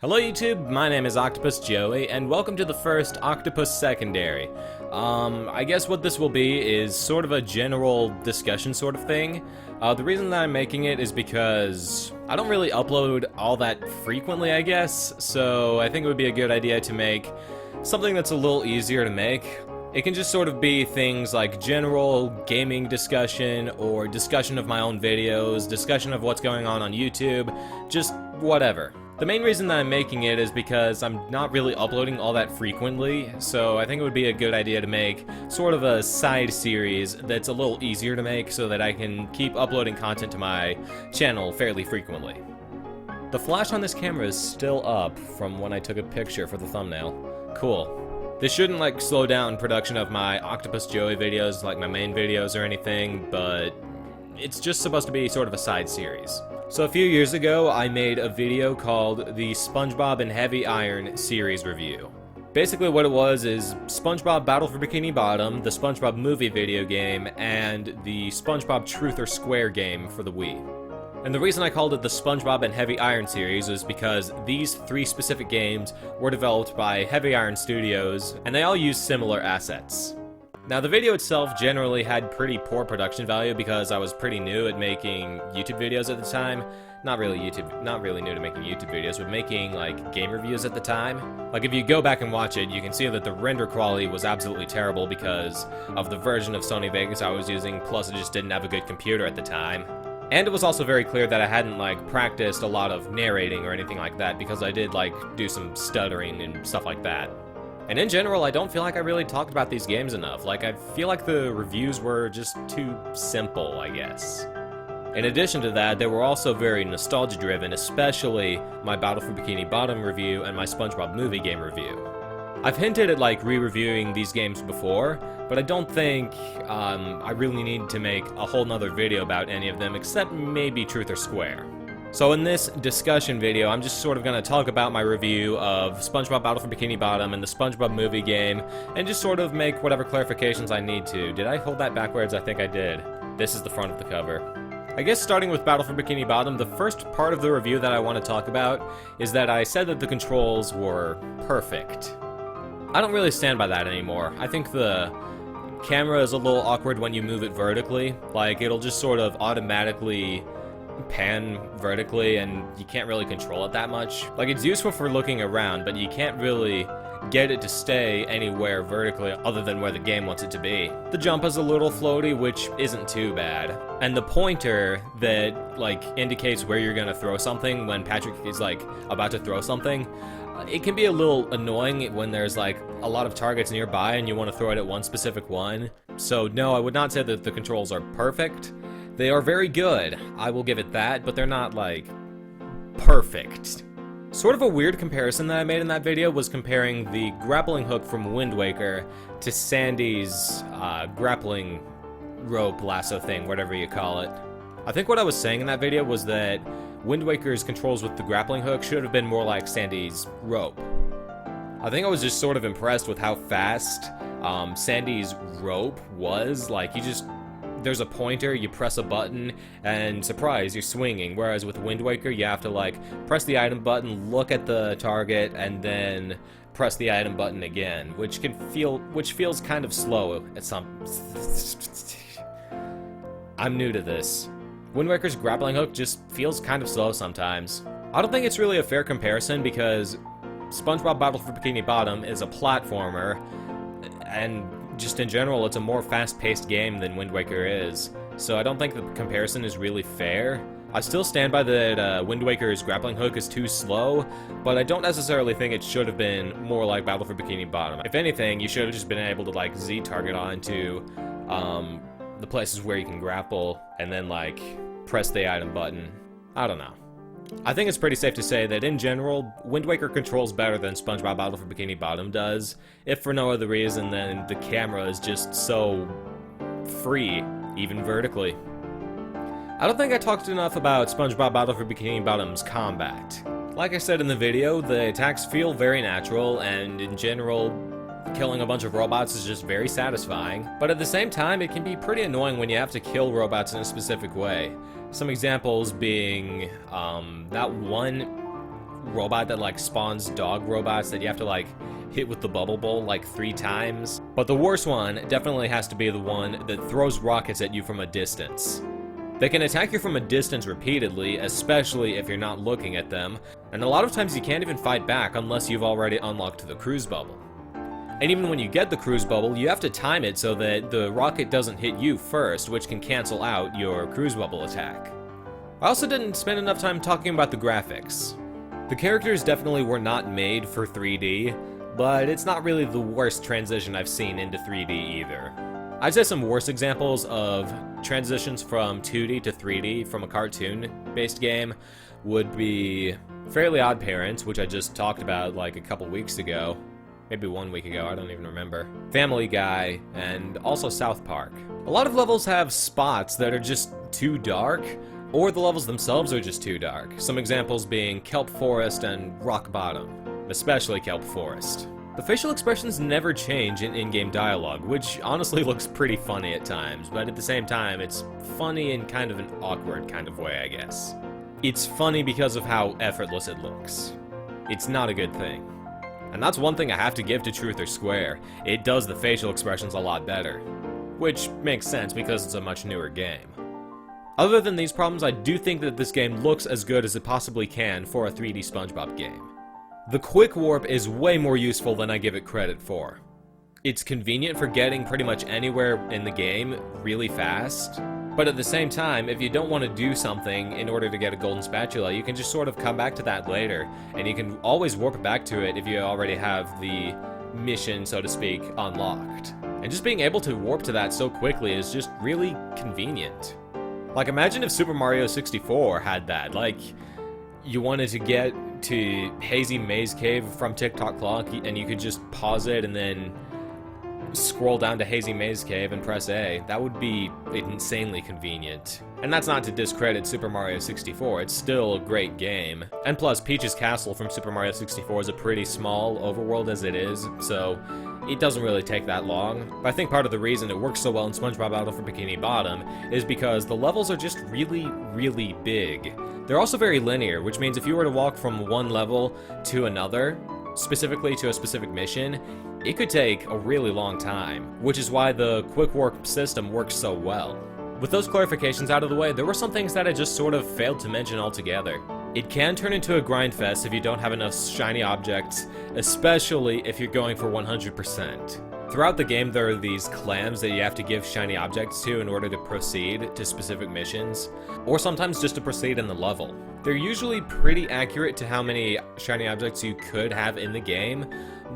Hello YouTube, my name is Octopus Joey, and welcome to the first Octopus Secondary. I guess what this will be is sort of a general discussion sort of thing. The reason that I'm making it is because I don't really upload all that frequently, I guess, so I think it would be a good idea to make something that's a little easier to make. It can just sort of be things like general gaming discussion, or discussion of my own videos, discussion of what's going on YouTube, just whatever. The main reason that I'm making it is because I'm not really uploading all that frequently, so I think it would be a good idea to make sort of a side series that's a little easier to make so that I can keep uploading content to my channel fairly frequently. The flash on this camera is still up from when I took a picture for the thumbnail. Cool. This shouldn't like slow down production of my Octopus Joey videos like my main videos or anything, but it's just supposed to be sort of a side series. So a few years ago, I made a video called the Spongebob and Heavy Iron series review. Basically what it was is SpongeBob Battle for Bikini Bottom, the Spongebob Movie video game, and the SpongeBob Truth or Square game for the Wii. And the reason I called it the SpongeBob and Heavy Iron series is because these three specific games were developed by Heavy Iron Studios, and they all use similar assets. Now, the video itself generally had pretty poor production value because I was pretty new at making YouTube videos at the time. Not really new to making YouTube videos, but making, like, game reviews at the time. Like, if you go back and watch it, you can see that the render quality was absolutely terrible because of the version of Sony Vegas I was using, plus it just didn't have a good computer at the time. And it was also very clear that I hadn't, like, practiced a lot of narrating or anything like that because I did, like, do some stuttering and stuff like that. And in general, I don't feel like I really talked about these games enough. Like, I feel like the reviews were just too simple, I guess. In addition to that, they were also very nostalgia-driven, especially my Battle for Bikini Bottom review and my Spongebob Movie Game review. I've hinted at, like, re-reviewing these games before, but I don't think I really need to make a whole nother video about any of them, except maybe Truth or Square. So in this discussion video, I'm just sort of going to talk about my review of SpongeBob Battle for Bikini Bottom and the SpongeBob Movie Game, and just sort of make whatever clarifications I need to. Did I hold that backwards? I think I did. This is the front of the cover. I guess starting with Battle for Bikini Bottom, the first part of the review that I want to talk about is that I said that the controls were perfect. I don't really stand by that anymore. I think the camera is a little awkward when you move it vertically. Like, it'll just sort of automatically pan vertically and you can't really control it that much. Like, it's useful for looking around, but you can't really get it to stay anywhere vertically other than where the game wants it to be. The jump is a little floaty, which isn't too bad. And the pointer that, like, indicates where you're gonna throw something when Patrick is, like, about to throw something, it can be a little annoying when there's, like, a lot of targets nearby and you want to throw it at one specific one. So no, I would not say that the controls are perfect. They are very good, I will give it that, but they're not, like, perfect. Sort of a weird comparison that I made in that video was comparing the grappling hook from Wind Waker to Sandy's grappling rope lasso thing, whatever you call it. I think what I was saying in that video was that Wind Waker's controls with the grappling hook should have been more like Sandy's rope. I think I was just sort of impressed with how fast Sandy's rope was. Like, there's a pointer, you press a button, and surprise, you're swinging. Whereas with Wind Waker, you have to, like, press the item button, look at the target, and then press the item button again, which feels kind of slow at some... I'm new to this. Wind Waker's grappling hook just feels kind of slow sometimes. I don't think it's really a fair comparison because SpongeBob Battle for Bikini Bottom is a platformer, and just in general, it's a more fast-paced game than Wind Waker is, so I don't think the comparison is really fair. I still stand by that Wind Waker's grappling hook is too slow, but I don't necessarily think it should have been more like Battle for Bikini Bottom. If anything, you should have just been able to, like, Z-target onto the places where you can grapple, and then, like, press the item button. I don't know. I think it's pretty safe to say that in general, Wind Waker controls better than SpongeBob Battle for Bikini Bottom does, if for no other reason than the camera is just so free, even vertically. I don't think I talked enough about SpongeBob Battle for Bikini Bottom's combat. Like I said in the video, the attacks feel very natural, and in general, killing a bunch of robots is just very satisfying. But at the same time, it can be pretty annoying when you have to kill robots in a specific way. Some examples being that one robot that like spawns dog robots that you have to like hit with the bubble bowl like 3 times. But the worst one definitely has to be the one that throws rockets at you from a distance. They can attack you from a distance repeatedly, especially if you're not looking at them, and a lot of times you can't even fight back unless you've already unlocked the cruise bubble. And even when you get the cruise bubble, you have to time it so that the rocket doesn't hit you first, which can cancel out your cruise bubble attack. I also didn't spend enough time talking about the graphics. The characters definitely were not made for 3D, but it's not really the worst transition I've seen into 3D either. I'd say some worse examples of transitions from 2D to 3D from a cartoon-based game would be Fairly Odd Parents, which I just talked about like a couple weeks ago. Maybe 1 week ago, I don't even remember. Family Guy, and also South Park. A lot of levels have spots that are just too dark, or the levels themselves are just too dark. Some examples being Kelp Forest and Rock Bottom, especially Kelp Forest. The facial expressions never change in in-game dialogue, which honestly looks pretty funny at times, but at the same time, it's funny in kind of an awkward kind of way, I guess. It's funny because of how effortless it looks. It's not a good thing. And that's one thing I have to give to Truth or Square. It does the facial expressions a lot better. Which makes sense because it's a much newer game. Other than these problems, I do think that this game looks as good as it possibly can for a 3D SpongeBob game. The quick warp is way more useful than I give it credit for. It's convenient for getting pretty much anywhere in the game really fast, but at the same time, if you don't want to do something in order to get a golden spatula, you can just sort of come back to that later, and you can always warp back to it if you already have the mission, so to speak, unlocked. And just being able to warp to that so quickly is just really convenient. Like, imagine if Super Mario 64 had that. Like, you wanted to get to Hazy Maze Cave from Tick-Tock Clock, and you could just pause it and then scroll down to Hazy Maze Cave and press A. That would be insanely convenient. And that's not to discredit Super Mario 64, it's still a great game. And plus, Peach's Castle from Super Mario 64 is a pretty small overworld as it is, so it doesn't really take that long. But I think part of the reason it works so well in SpongeBob Battle for Bikini Bottom is because the levels are just really, really big. They're also very linear, which means if you were to walk from one level to another, specifically to a specific mission, it could take a really long time, which is why the quick warp system works so well. With those clarifications out of the way, there were some things that I just sort of failed to mention altogether. It can turn into a grind fest if you don't have enough shiny objects, especially if you're going for 100%. Throughout the game, there are these clams that you have to give shiny objects to in order to proceed to specific missions, or sometimes just to proceed in the level. They're usually pretty accurate to how many shiny objects you could have in the game,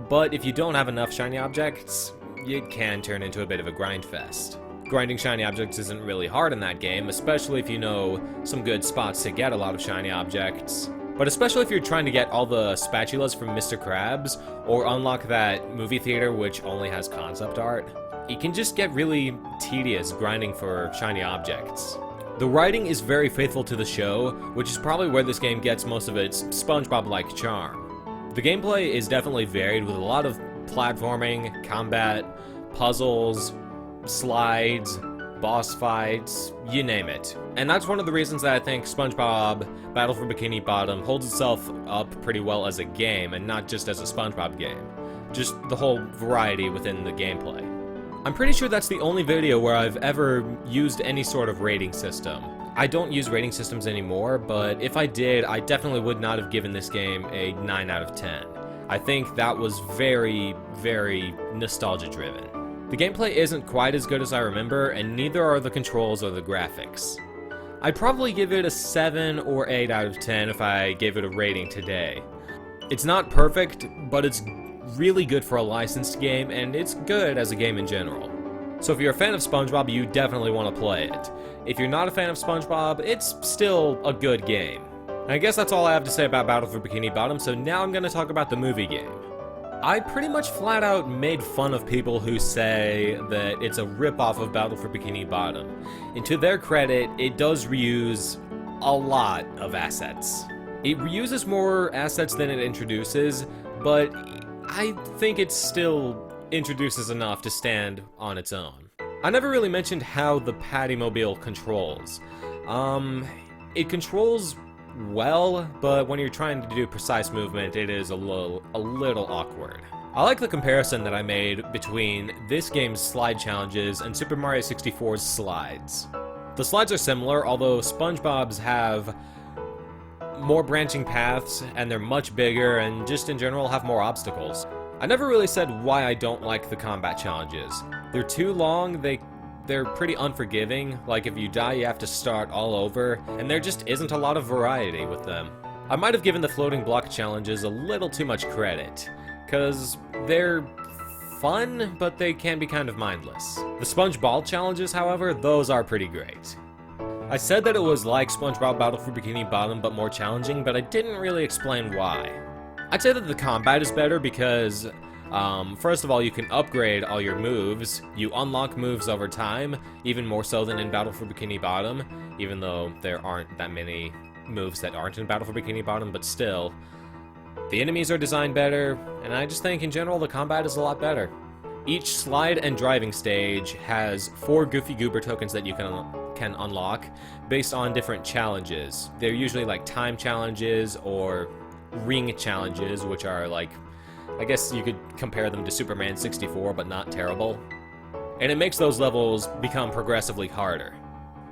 but if you don't have enough shiny objects, it can turn into a bit of a grind fest. Grinding shiny objects isn't really hard in that game, especially if you know some good spots to get a lot of shiny objects. But especially if you're trying to get all the spatulas from Mr. Krabs, or unlock that movie theater which only has concept art, it can just get really tedious grinding for shiny objects. The writing is very faithful to the show, which is probably where this game gets most of its SpongeBob-like charm. The gameplay is definitely varied with a lot of platforming, combat, puzzles, slides, boss fights, you name it. And that's one of the reasons that I think SpongeBob Battle for Bikini Bottom holds itself up pretty well as a game, and not just as a SpongeBob game. Just the whole variety within the gameplay. I'm pretty sure that's the only video where I've ever used any sort of rating system. I don't use rating systems anymore, but if I did, I definitely would not have given this game a 9 out of 10. I think that was very, very nostalgia-driven. The gameplay isn't quite as good as I remember, and neither are the controls or the graphics. I'd probably give it a 7 or 8 out of 10 if I gave it a rating today. It's not perfect, but it's really good for a licensed game, and it's good as a game in general. So if you're a fan of SpongeBob, you definitely want to play it. If you're not a fan of SpongeBob, it's still a good game. And I guess that's all I have to say about Battle for Bikini Bottom, so now I'm going to talk about the movie game. I pretty much flat out made fun of people who say that it's a ripoff of Battle for Bikini Bottom. And to their credit, it does reuse a lot of assets. It reuses more assets than it introduces, but I think it still introduces enough to stand on its own. I never really mentioned how the Pattymobile controls. It controls well, but when you're trying to do precise movement, it is a little awkward. I like the comparison that I made between this game's slide challenges and Super Mario 64's slides. The slides are similar, although SpongeBob's have more branching paths, and they're much bigger, and just in general have more obstacles. I never really said why I don't like the combat challenges. They're too long, they're pretty unforgiving, like if you die you have to start all over, and there just isn't a lot of variety with them. I might have given the floating block challenges a little too much credit, cause they're fun, but they can be kind of mindless. The sponge ball challenges, however, those are pretty great. I said that it was like SpongeBob Battle for Bikini Bottom, but more challenging, but I didn't really explain why. I'd say that the combat is better because, first of all, you can upgrade all your moves. You unlock moves over time, even more so than in Battle for Bikini Bottom, even though there aren't that many moves that aren't in Battle for Bikini Bottom, but still. The enemies are designed better, and I just think in general the combat is a lot better. Each slide and driving stage has 4 Goofy Goober tokens that you can unlock based on different challenges. They're usually like time challenges or ring challenges, which are like, I guess you could compare them to Superman 64, but not terrible. And it makes those levels become progressively harder.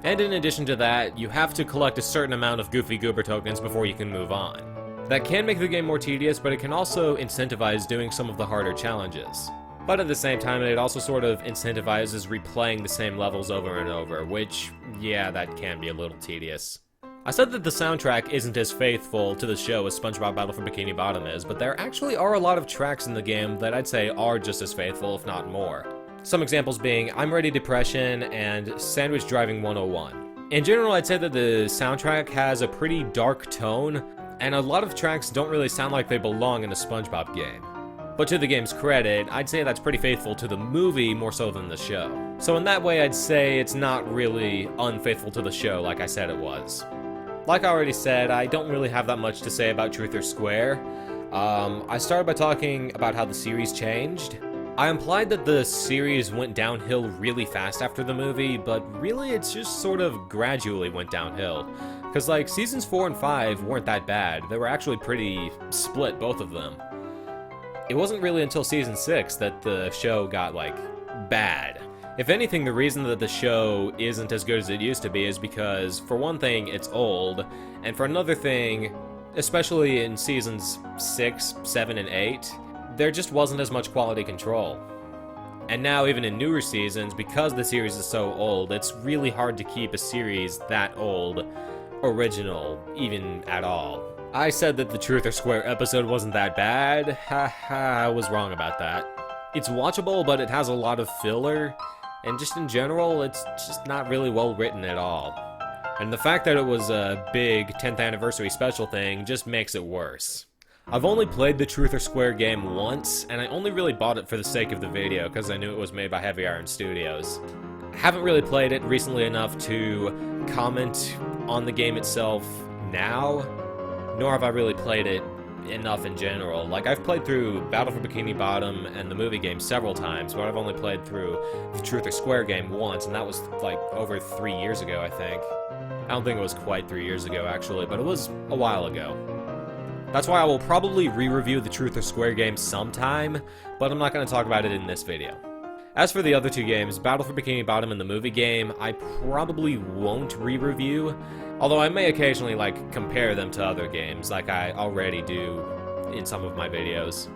And in addition to that, you have to collect a certain amount of Goofy Goober tokens before you can move on. That can make the game more tedious, but it can also incentivize doing some of the harder challenges. But at the same time, it also sort of incentivizes replaying the same levels over and over, which, yeah, that can be a little tedious. I said that the soundtrack isn't as faithful to the show as SpongeBob Battle for Bikini Bottom is, but there actually are a lot of tracks in the game that I'd say are just as faithful, if not more. Some examples being I'm Ready Depression and Sandwich Driving 101. In general, I'd say that the soundtrack has a pretty dark tone, and a lot of tracks don't really sound like they belong in a SpongeBob game. But to the game's credit, I'd say that's pretty faithful to the movie more so than the show. So in that way, I'd say it's not really unfaithful to the show like I said it was. Like I already said, I don't really have that much to say about Truth or Square. I started by talking about how the series changed. I implied that the series went downhill really fast after the movie, but really it's just sort of gradually went downhill. Cause like, seasons 4 and 5 weren't that bad. They were actually pretty split, both of them. It wasn't really until season 6 that the show got, like, bad. If anything, the reason that the show isn't as good as it used to be is because, for one thing, it's old, and for another thing, especially in seasons 6, 7, and 8, there just wasn't as much quality control. And now, even in newer seasons, because the series is so old, it's really hard to keep a series that old original, even at all. I said that the Truth or Square episode wasn't that bad. Haha, I was wrong about that. It's watchable, but it has a lot of filler, and just in general, it's just not really well written at all. And the fact that it was a big 10th anniversary special thing just makes it worse. I've only played the Truth or Square game once, and I only really bought it for the sake of the video, because I knew it was made by Heavy Iron Studios. I haven't really played it recently enough to comment on the game itself now, nor have I really played it enough in general. Like, I've played through Battle for Bikini Bottom and the movie game several times, but I've only played through the Truth or Square game once, and that was, like, over 3 years ago, I think. I don't think it was quite 3 years ago, actually, but it was a while ago. That's why I will probably re-review the Truth or Square game sometime, but I'm not going to talk about it in this video. As for the other two games, Battle for Bikini Bottom and the movie game, I probably won't re-review, although I may occasionally, like, compare them to other games, like I already do in some of my videos.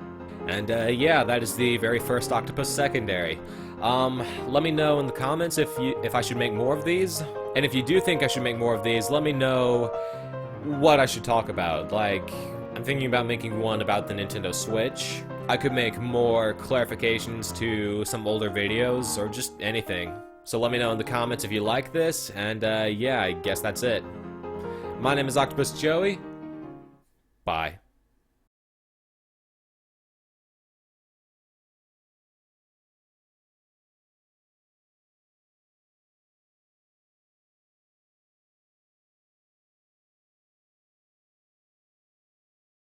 And, yeah, that is the very first Octopus Secondary. Let me know in the comments if I should make more of these, and if you do think I should make more of these, let me know what I should talk about. Like, I'm thinking about making one about the Nintendo Switch. I could make more clarifications to some older videos, or just anything. So let me know in the comments if you like this, and yeah, I guess that's it. My name is Octopus Joey. Bye.